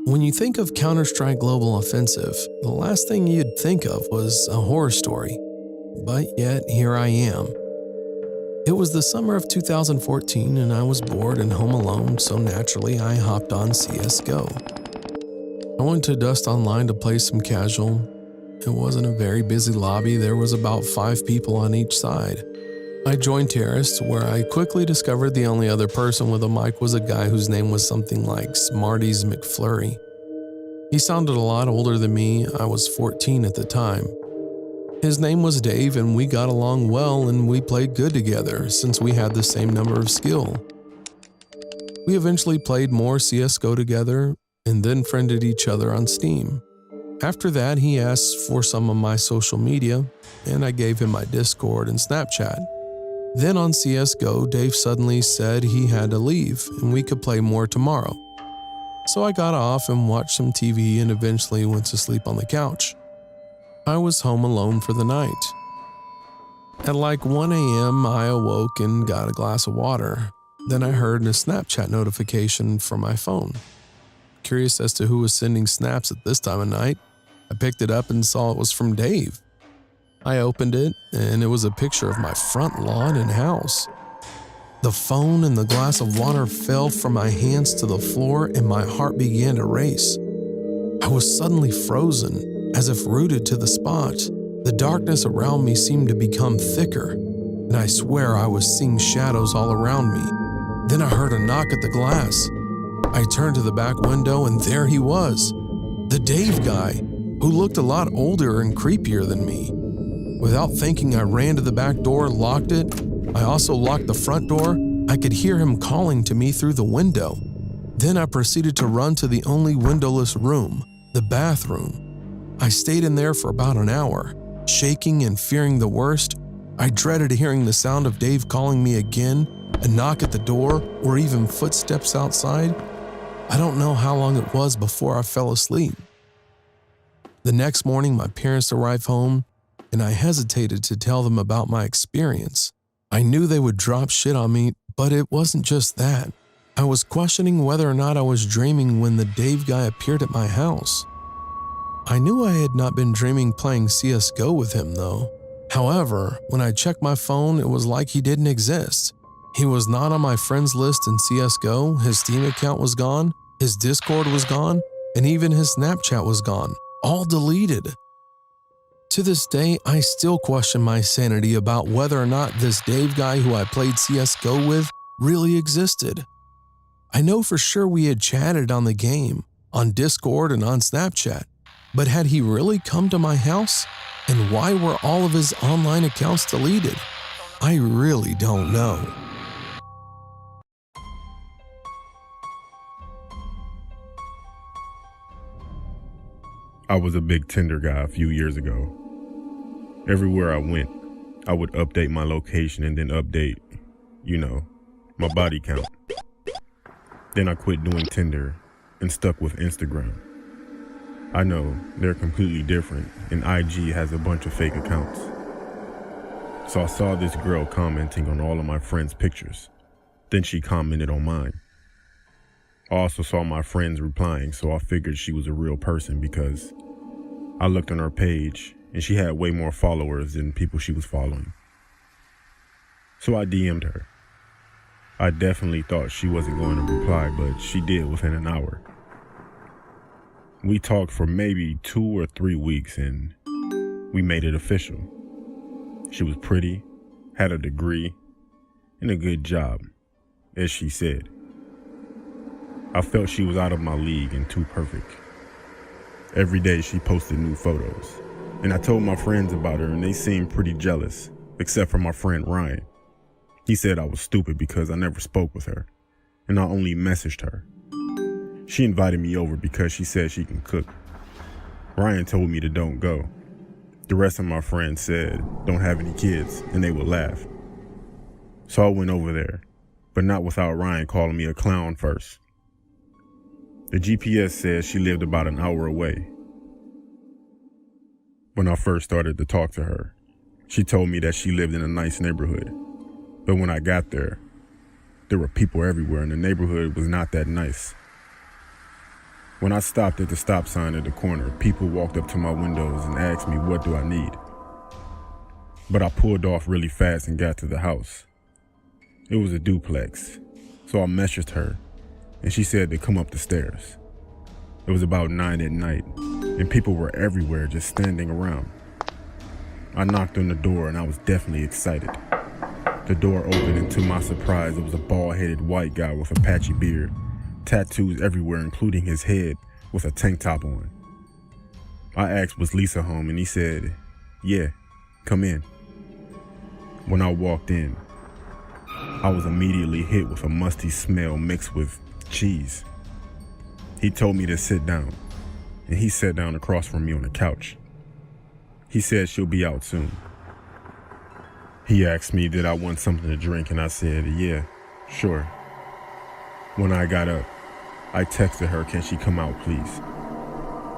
When you think of Counter-Strike Global Offensive, the last thing you'd think of was a horror story. But yet, here I am. It was the summer of 2014 and I was bored and home alone, so naturally I hopped on CSGO. I went to Dust Online to play some casual. It wasn't a very busy lobby, there was about 5 people on each side. I joined Terraced, where I quickly discovered the only other person with a mic was a guy whose name was something like Smarties McFlurry. He sounded a lot older than me, I was 14 at the time. His name was Dave and we got along well and we played good together since we had the same number of skill. We eventually played more CSGO together and then friended each other on Steam. After that, he asked for some of my social media and I gave him my Discord and Snapchat. Then on CSGO, Dave suddenly said he had to leave and we could play more tomorrow. So I got off and watched some TV and eventually went to sleep on the couch. I was home alone for the night. At like 1 a.m., I awoke and got a glass of water. Then I heard a Snapchat notification from my phone. Curious as to who was sending snaps at this time of night, I picked it up and saw it was from Dave. I opened it, and it was a picture of my front lawn and house. The phone and the glass of water fell from my hands to the floor and my heart began to race. I was suddenly frozen, as if rooted to the spot. The darkness around me seemed to become thicker, and I swear I was seeing shadows all around me. Then I heard a knock at the glass. I turned to the back window and there he was, the Dave guy, who looked a lot older and creepier than me. Without thinking, I ran to the back door, locked it. I also locked the front door. I could hear him calling to me through the window. Then I proceeded to run to the only windowless room, the bathroom. I stayed in there for about an hour, shaking and fearing the worst. I dreaded hearing the sound of Dave calling me again, a knock at the door, or even footsteps outside. I don't know how long it was before I fell asleep. The next morning, my parents arrived home, and I hesitated to tell them about my experience. I knew they would drop shit on me, but it wasn't just that. I was questioning whether or not I was dreaming when the Dave guy appeared at my house. I knew I had not been dreaming playing CSGO with him though. However, when I checked my phone, it was like he didn't exist. He was not on my friends list in CSGO, his Steam account was gone, his Discord was gone, and even his Snapchat was gone, all deleted. To this day, I still question my sanity about whether or not this Dave guy who I played CSGO with really existed. I know for sure we had chatted on the game, on Discord and on Snapchat, but had he really come to my house? And why were all of his online accounts deleted? I really don't know. I was a big Tinder guy a few years ago. Everywhere I went, I would update my location and then update, my body count. Then I quit doing Tinder and stuck with Instagram. I know, they're completely different, and IG has a bunch of fake accounts. So I saw this girl commenting on all of my friends' pictures. Then she commented on mine. I also saw my friends replying, so I figured she was a real person because I looked on her page and she had way more followers than people she was following. So I DM'd her. I definitely thought she wasn't going to reply, but she did within an hour. We talked for maybe 2 or 3 weeks and we made it official. She was pretty, had a degree, and a good job, as she said. I felt she was out of my league and too perfect. Every day she posted new photos, and I told my friends about her and they seemed pretty jealous, except for my friend Ryan. He said I was stupid because I never spoke with her, and I only messaged her. She invited me over because she said she can cook. Ryan told me to don't go. The rest of my friends said don't have any kids, and they would laugh. So I went over there, but not without Ryan calling me a clown first. The GPS said she lived about an hour away. When I first started to talk to her, she told me that she lived in a nice neighborhood. But when I got there, There were people everywhere, and the neighborhood was not that nice. When I stopped at the stop sign at the corner, people walked up to my windows and asked me, what do I need? But I pulled off really fast and got to the house. It was a duplex, so I messaged her, and she said to come up the stairs. It was about 9 at night, and people were everywhere just standing around. I knocked on the door, and I was definitely excited. The door opened, and to my surprise, it was a bald-headed white guy with a patchy beard, tattoos everywhere, including his head, with a tank top on. I asked, was Lisa home? And he said, yeah, come in. When I walked in, I was immediately hit with a musty smell mixed with cheese. He told me to sit down, and he sat down across from me on the couch. He said she'll be out soon. He asked me did I want something to drink, and I said, yeah, sure. When I got up, I texted her, can she come out, please?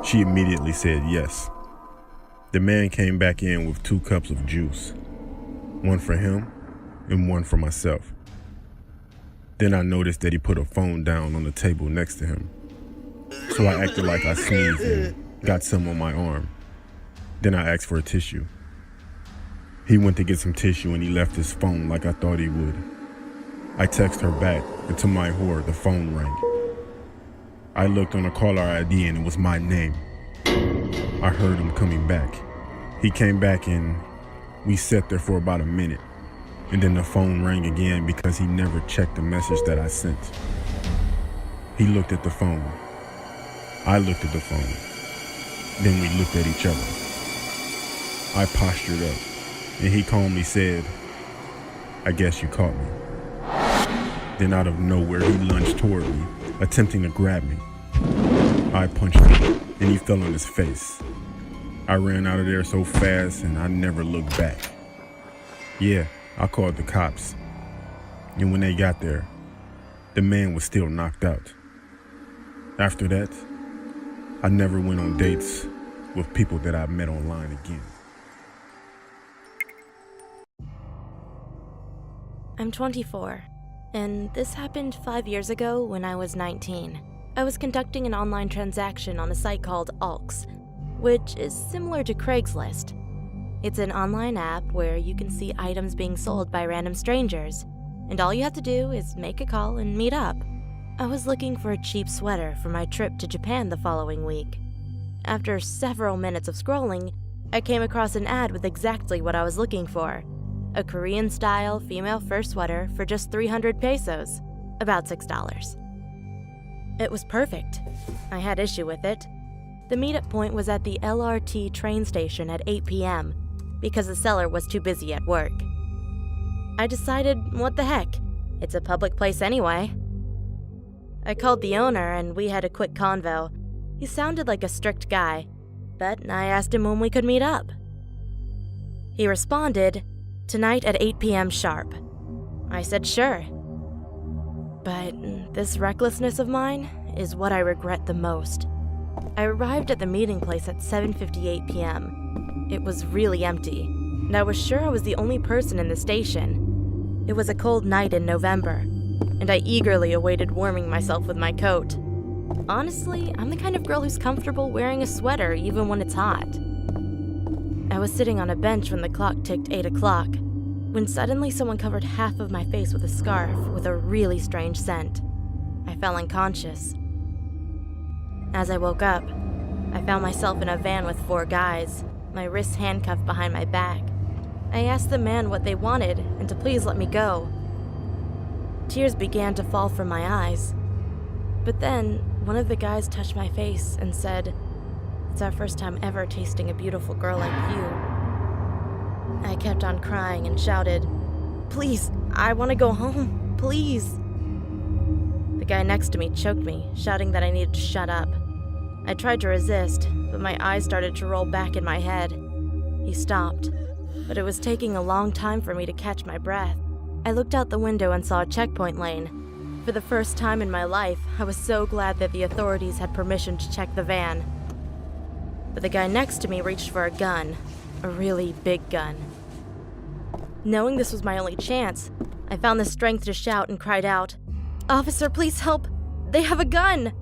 She immediately said yes. The man came back in with 2 cups of juice, one for him and one for myself. Then I noticed that he put a phone down on the table next to him. So I acted like I sneezed and got some on my arm. Then I asked for a tissue. He went to get some tissue and he left his phone like I thought he would. I texted her back, and to my horror, the phone rang. I looked on the caller ID and it was my name. I heard him coming back. He came back and we sat there for about a minute. And then the phone rang again because he never checked the message that I sent. He looked at the phone. I looked at the phone. Then we looked at each other. I postured up, and he calmly said, I guess you caught me. Then out of nowhere, he lunged toward me, attempting to grab me. I punched him, and he fell on his face. I ran out of there so fast, and I never looked back. Yeah, I called the cops. And when they got there, the man was still knocked out. After that, I never went on dates with people that I met online again. I'm 24, and this happened 5 years ago when I was 19. I was conducting an online transaction on a site called Alks, which is similar to Craigslist. It's an online app where you can see items being sold by random strangers, and all you have to do is make a call and meet up. I was looking for a cheap sweater for my trip to Japan the following week. After several minutes of scrolling, I came across an ad with exactly what I was looking for. A Korean-style female fur sweater for just 300 pesos, about $6. It was perfect. I had issue with it. The meetup point was at the LRT train station at 8 p.m. because the seller was too busy at work. I decided, what the heck? It's a public place anyway. I called the owner and we had a quick convo. He sounded like a strict guy, but I asked him when we could meet up. He responded, tonight at 8 p.m. sharp. I said sure. But this recklessness of mine is what I regret the most. I arrived at the meeting place at 7:58 p.m. It was really empty, and I was sure I was the only person in the station. It was a cold night in November, and I eagerly awaited warming myself with my coat. Honestly, I'm the kind of girl who's comfortable wearing a sweater even when it's hot. I was sitting on a bench when the clock ticked 8 o'clock, when suddenly someone covered half of my face with a scarf with a really strange scent. I fell unconscious. As I woke up, I found myself in a van with 4 guys, my wrists handcuffed behind my back. I asked the man what they wanted and to please let me go. Tears began to fall from my eyes. But then, one of the guys touched my face and said, "It's our first time ever tasting a beautiful girl like you." I kept on crying and shouted, "Please, I want to go home, please." The guy next to me choked me, shouting that I needed to shut up. I tried to resist, but my eyes started to roll back in my head. He stopped, but it was taking a long time for me to catch my breath. I looked out the window and saw a checkpoint lane. For the first time in my life, I was so glad that the authorities had permission to check the van. But the guy next to me reached for a gun, a really big gun. Knowing this was my only chance, I found the strength to shout and cried out, "Officer, please help! They have a gun!"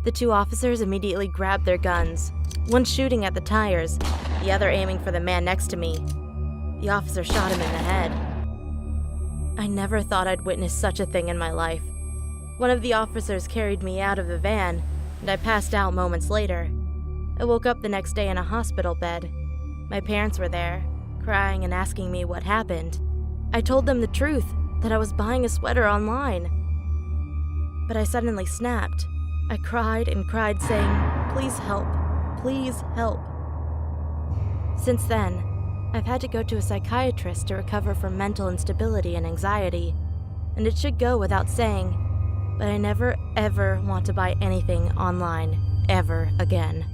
The two officers immediately grabbed their guns, one shooting at the tires, the other aiming for the man next to me. The officer shot him in the head. I never thought I'd witness such a thing in my life. One of the officers carried me out of the van, and I passed out moments later. I woke up the next day in a hospital bed. My parents were there, crying and asking me what happened. I told them the truth, that I was buying a sweater online. But I suddenly snapped. I cried and cried, saying, "Please help, please help." Since then, I've had to go to a psychiatrist to recover from mental instability and anxiety, and it should go without saying, but I never ever want to buy anything online ever again.